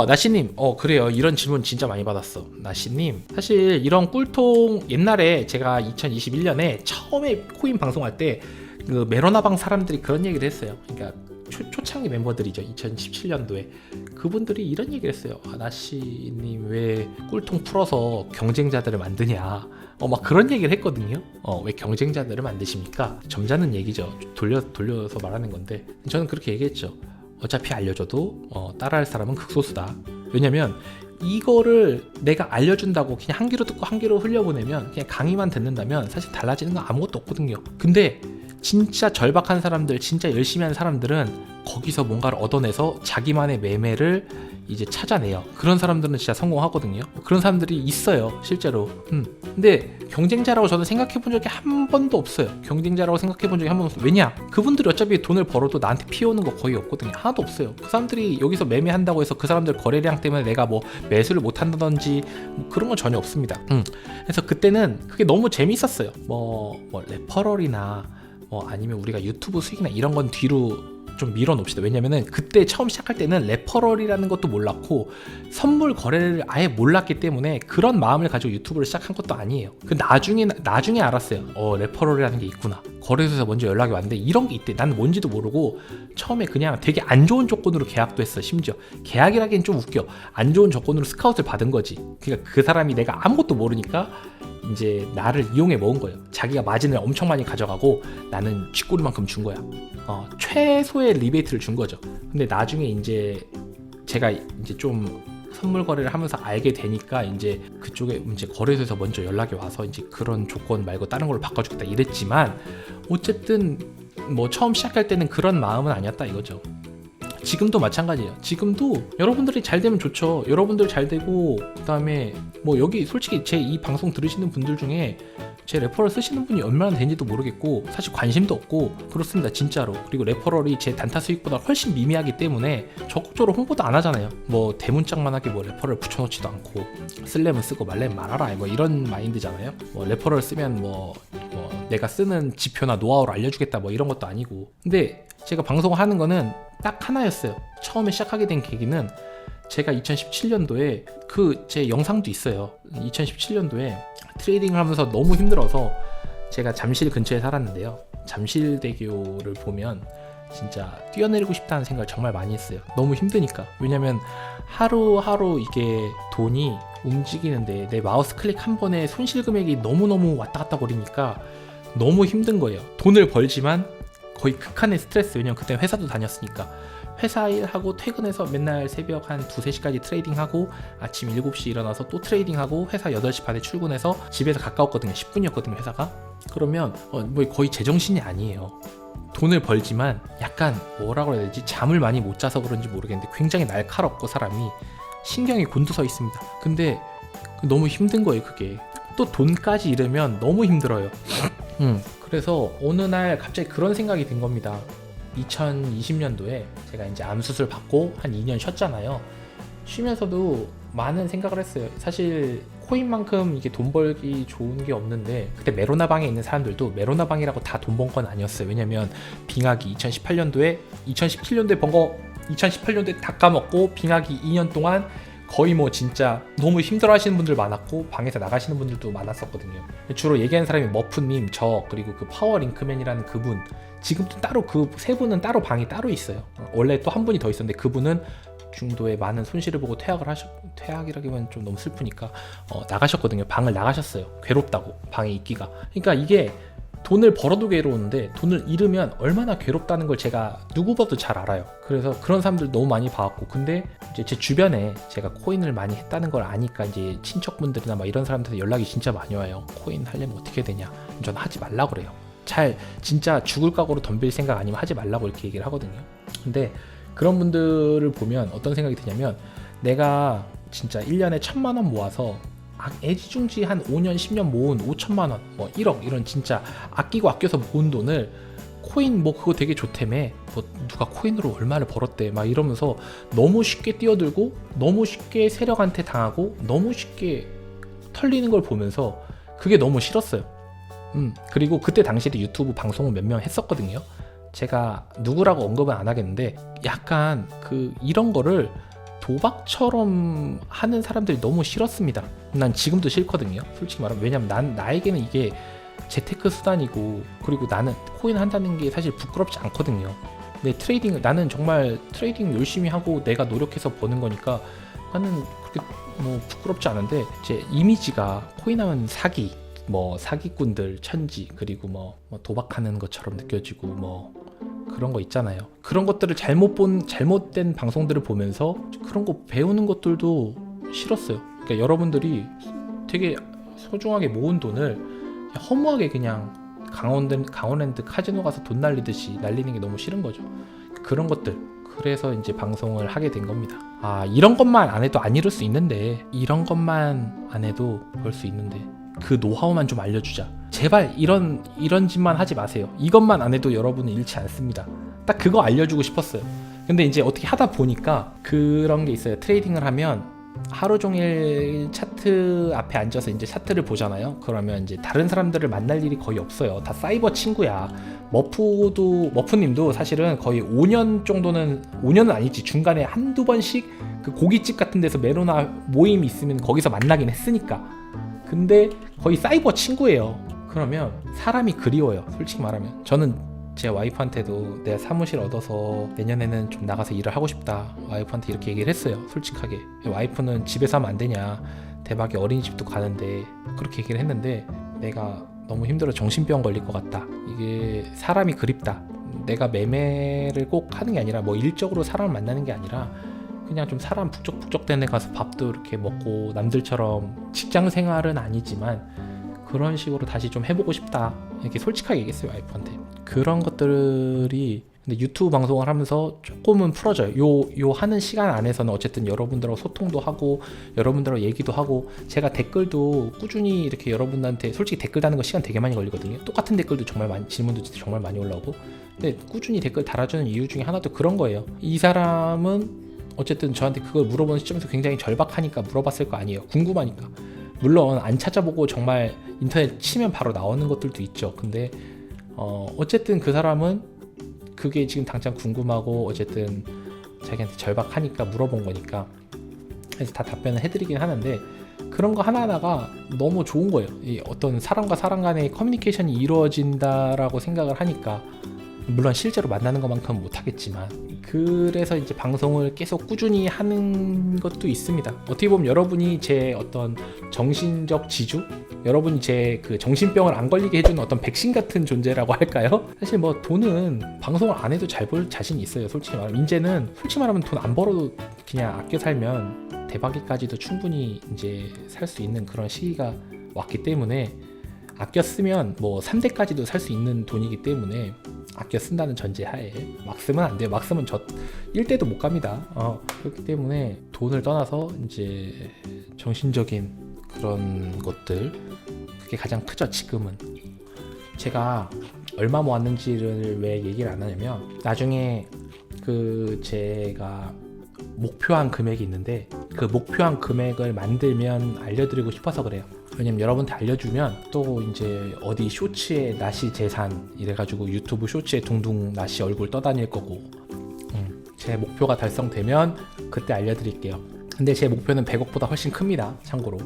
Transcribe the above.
나시님, 그래요. 이런 질문 진짜 많이 받았어. 나시님, 사실 이런 꿀통 옛날에 제가 2021년에 처음에 코인 방송할 때 그 메로나방 사람들이 그런 얘기를 했어요. 그러니까 초창기 멤버들이죠. 2017년도에 그분들이 이런 얘기를 했어요. 나시님 왜 꿀통 풀어서 경쟁자들을 만드냐. 막 그런 얘기를 했거든요. 왜 경쟁자들을 만드십니까? 점잖은 얘기죠. 돌려서 말하는 건데 저는 그렇게 얘기했죠. 어차피 알려줘도 따라할 사람은 극소수다. 왜냐면 이거를 내가 알려준다고 그냥 한 귀로 듣고 한 귀로 흘려보내면 그냥 강의만 듣는다면 사실 달라지는 건 아무것도 없거든요. 근데 진짜 절박한 사람들, 진짜 열심히 하는 사람들은 거기서 뭔가를 얻어내서 자기만의 매매를 이제 찾아내요. 그런 사람들은 진짜 성공하거든요. 그런 사람들이 있어요, 실제로. 근데 경쟁자라고 저는 생각해 본 적이 한 번도 없어요. 경쟁자라고 생각해 본 적이 한 번도 없어요. 왜냐? 그분들이 어차피 돈을 벌어도 나한테 피해오는 거 거의 없거든요. 하나도 없어요. 그 사람들이 여기서 매매한다고 해서 그 사람들 거래량 때문에 내가 뭐 매수를 못 한다든지 뭐 그런 건 전혀 없습니다. 그래서 그때는 그게 너무 재밌었어요. 뭐 레퍼럴이나 아니면 우리가 유튜브 수익이나 이런 건 뒤로 좀 밀어놓읍시다. 왜냐면은 그때 처음 시작할 때는 레퍼럴이라는 것도 몰랐고 선물 거래를 아예 몰랐기 때문에 그런 마음을 가지고 유튜브를 시작한 것도 아니에요. 그 나중에 알았어요. 레퍼럴이라는 게 있구나. 거래소에서 먼저 연락이 왔는데 이런 게 있대. 나는 뭔지도 모르고 처음에 그냥 되게 안 좋은 조건으로 계약도 했어. 심지어 계약이라기엔 좀 웃겨. 안 좋은 조건으로 스카웃을 받은 거지. 그러니까 그 사람이 내가 아무것도 모르니까 이제 나를 이용해 먹은 거예요. 자기가 마진을 엄청 많이 가져가고 나는 쥐꼬리만큼 준 거야. 최소의 리베이트를 준 거죠. 근데 나중에 이제 제가 이제 좀 선물 거래를 하면서 알게 되니까 이제 그쪽에 이제 거래소에서 먼저 연락이 와서 이제 그런 조건 말고 다른 걸로 바꿔주겠다 이랬지만 어쨌든 뭐 처음 시작할 때는 그런 마음은 아니었다 이거죠. 지금도 마찬가지예요. 지금도 여러분들이 잘 되면 좋죠. 여러분들 잘 되고 그다음에 뭐 여기 솔직히 제 이 방송 들으시는 분들 중에 제 레퍼럴 쓰시는 분이 얼마나 되는지도 모르겠고 사실 관심도 없고 그렇습니다. 진짜로. 그리고 레퍼럴이 제 단타 수익보다 훨씬 미미하기 때문에 적극적으로 홍보도 안 하잖아요. 뭐 대문짝만하게 뭐 레퍼럴 붙여놓지도 않고 쓸려면 쓰고 말려면 말아라 뭐 이런 마인드잖아요. 뭐 레퍼럴 쓰면 뭐 내가 쓰는 지표나 노하우를 알려주겠다 뭐 이런 것도 아니고. 근데 제가 방송을 하는 거는 딱 하나였어요. 처음에 시작하게 된 계기는 제가 2017년도에 제 영상도 있어요. 2017년도에 트레이딩을 하면서 너무 힘들어서 제가 잠실 근처에 살았는데요. 잠실대교를 보면 진짜 뛰어내리고 싶다는 생각을 정말 많이 했어요. 너무 힘드니까. 왜냐면 하루하루 이게 돈이 움직이는데 내 마우스 클릭 한 번에 손실 금액이 너무너무 왔다 갔다 거리니까 너무 힘든 거예요. 돈을 벌지만 거의 극한의 스트레스. 왜냐면 그때 회사도 다녔으니까 회사 일하고 퇴근해서 맨날 새벽 한 2-3시까지 트레이딩하고 아침 7시 일어나서 또 트레이딩하고 회사 8시 반에 출근해서 집에서 가까웠거든요. 10분이었거든요 회사가. 그러면 뭐 거의 제정신이 아니에요. 돈을 벌지만 약간 뭐라고 해야 되지? 잠을 많이 못 자서 그런지 모르겠는데 굉장히 날카롭고 사람이 신경이 곤두서 있습니다. 근데 너무 힘든 거예요 그게. 또 돈까지 잃으면 너무 힘들어요. 그래서 어느 날 갑자기 그런 생각이 든 겁니다. 2020년도에 제가 이제 암 수술 받고 한 2년 쉬었잖아요. 쉬면서도 많은 생각을 했어요. 사실 코인만큼 이게 돈 벌기 좋은 게 없는데 그때 메로나방에 있는 사람들도 메로나방이라고 다 돈 번 건 아니었어요. 왜냐면 빙하기 2017년도에 번 거 2018년도에 다 까먹고 빙하기 2년 동안 거의 뭐 진짜 너무 힘들어 하시는 분들 많았고 방에서 나가시는 분들도 많았었거든요. 주로 얘기하는 사람이 머프님, 저 그리고 그 파워링크맨이라는 그분. 지금도 따로 그 세 분은 따로 방이 따로 있어요. 원래 또 한 분이 더 있었는데 그분은 중도에 많은 손실을 보고 퇴학이라기보다는 좀 너무 슬프니까 나가셨거든요. 방을 나가셨어요. 괴롭다고 방에 있기가. 그러니까 이게 돈을 벌어도 괴로운데 돈을 잃으면 얼마나 괴롭다는 걸 제가 누구보다도 잘 알아요. 그래서 그런 사람들 너무 많이 봐왔고, 근데 이제 제 주변에 제가 코인을 많이 했다는 걸 아니까 이제 친척분들이나 막 이런 사람들한테 연락이 진짜 많이 와요. 코인 하려면 어떻게 되냐? 저는 하지 말라 그래요. 진짜 죽을 각오로 덤빌 생각 아니면 하지 말라고 이렇게 얘기를 하거든요. 근데 그런 분들을 보면 어떤 생각이 드냐면, 내가 진짜 1년에 1,000만 원 모아서 애지중지 한 5년 10년 모은 5천만 원, 뭐 1억 이런 진짜 아끼고 아껴서 모은 돈을 코인 뭐 그거 되게 좋다며, 뭐 누가 코인으로 얼마를 벌었대 막 이러면서 너무 쉽게 뛰어들고 너무 쉽게 세력한테 당하고 너무 쉽게 털리는 걸 보면서 그게 너무 싫었어요. 그리고 그때 당시에 유튜브 방송을 몇 명 했었거든요. 제가 누구라고 언급은 안 하겠는데 약간 이런 거를 도박처럼 하는 사람들이 너무 싫었습니다. 난 지금도 싫거든요. 솔직히 말하면. 왜냐면 나에게는 이게 재테크 수단이고, 그리고 나는 코인 한다는 게 사실 부끄럽지 않거든요. 내 나는 정말 트레이딩 열심히 하고 내가 노력해서 버는 거니까 나는 그렇게 뭐 부끄럽지 않은데, 제 이미지가 코인하면 사기, 뭐 사기꾼들 천지, 그리고 뭐 도박하는 것처럼 느껴지고 뭐 그런 거 있잖아요. 그런 것들을 잘못된 방송들을 보면서 그런 거 배우는 것들도 싫었어요. 그러니까 여러분들이 되게 소중하게 모은 돈을 허무하게 그냥 강원랜드 카지노 가서 돈 날리듯이 날리는 게 너무 싫은 거죠. 그런 것들. 그래서 이제 방송을 하게 된 겁니다. 이런 것만 안 해도 안 이룰 수 있는데, 이런 것만 안 해도 그럴 수 있는데, 그 노하우만 좀 알려주자. 제발 이런 짓만 하지 마세요. 이것만 안 해도 여러분은 잃지 않습니다. 딱 그거 알려주고 싶었어요. 근데 이제 어떻게 하다 보니까 그런 게 있어요. 트레이딩을 하면 하루 종일 차트 앞에 앉아서 이제 차트를 보잖아요. 그러면 이제 다른 사람들을 만날 일이 거의 없어요. 다 사이버 친구야. 머프님도 사실은 거의 5년 정도는, 5년은 아니지, 중간에 한두 번씩 그 고깃집 같은 데서 메로나 모임 있으면 거기서 만나긴 했으니까. 근데 거의 사이버 친구예요. 그러면 사람이 그리워요. 솔직히 말하면. 저는 제 와이프한테도 내가 사무실 얻어서 내년에는 좀 나가서 일을 하고 싶다, 와이프한테 이렇게 얘기를 했어요. 솔직하게. 와이프는 집에서 하면 안 되냐, 대박이 어린이집도 가는데, 그렇게 얘기를 했는데, 내가 너무 힘들어 정신병 걸릴 것 같다, 이게 사람이 그립다, 내가 매매를 꼭 하는 게 아니라 뭐 일적으로 사람을 만나는 게 아니라 그냥 좀 사람 북적북적 된 데 가서 밥도 이렇게 먹고 남들처럼 직장 생활은 아니지만 그런 식으로 다시 좀 해보고 싶다, 이렇게 솔직하게 얘기했어요, 와이프한테. 그런 것들이 근데 유튜브 방송을 하면서 조금은 풀어져요. 요 하는 시간 안에서는 어쨌든 여러분들하고 소통도 하고 여러분들하고 얘기도 하고, 제가 댓글도 꾸준히 이렇게 여러분들한테, 솔직히 댓글 다는 거 시간 되게 많이 걸리거든요. 똑같은 댓글도 정말 많이, 질문도 정말 많이 올라오고. 근데 꾸준히 댓글 달아주는 이유 중에 하나도 그런 거예요. 이 사람은 어쨌든 저한테 그걸 물어보는 시점에서 굉장히 절박하니까 물어봤을 거 아니에요. 궁금하니까. 물론 안 찾아보고 정말 인터넷 치면 바로 나오는 것들도 있죠. 근데 어쨌든 그 사람은 그게 지금 당장 궁금하고 어쨌든 자기한테 절박하니까 물어본 거니까, 그래서 다 답변을 해드리긴 하는데, 그런 거 하나하나가 너무 좋은 거예요. 이 어떤 사람과 사람 간의 커뮤니케이션이 이루어진다라고 생각을 하니까, 물론 실제로 만나는 것만큼은 못하겠지만, 그래서 이제 방송을 계속 꾸준히 하는 것도 있습니다. 어떻게 보면 여러분이 제 어떤 정신적 지주, 여러분이 제 그 정신병을 안 걸리게 해주는 어떤 백신 같은 존재라고 할까요? 사실 뭐 돈은 방송을 안 해도 잘 벌 자신이 있어요. 솔직히 말하면 이제는, 솔직히 말하면 돈 안 벌어도 그냥 아껴 살면 대박이까지도 충분히 이제 살 수 있는 그런 시기가 왔기 때문에, 아껴 쓰면 뭐 3대까지도 살 수 있는 돈이기 때문에 아껴 쓴다는 전제하에 막 쓰면 안 돼요. 막 쓰면 저 1대도 못 갑니다. 그렇기 때문에 돈을 떠나서 이제 정신적인 그런 것들, 그게 가장 크죠. 지금은 제가 얼마 모았는지를 왜 얘기를 안 하냐면, 나중에 그 제가 목표한 금액이 있는데 그 목표한 금액을 만들면 알려드리고 싶어서 그래요. 왜냐면 여러분한테 알려주면 또 이제 어디 쇼츠에 나시 재산 이래가지고 유튜브 쇼츠에 둥둥 나시 얼굴 떠다닐 거고, 제 목표가 달성되면 그때 알려드릴게요. 근데 제 목표는 100억보다 훨씬 큽니다, 참고로.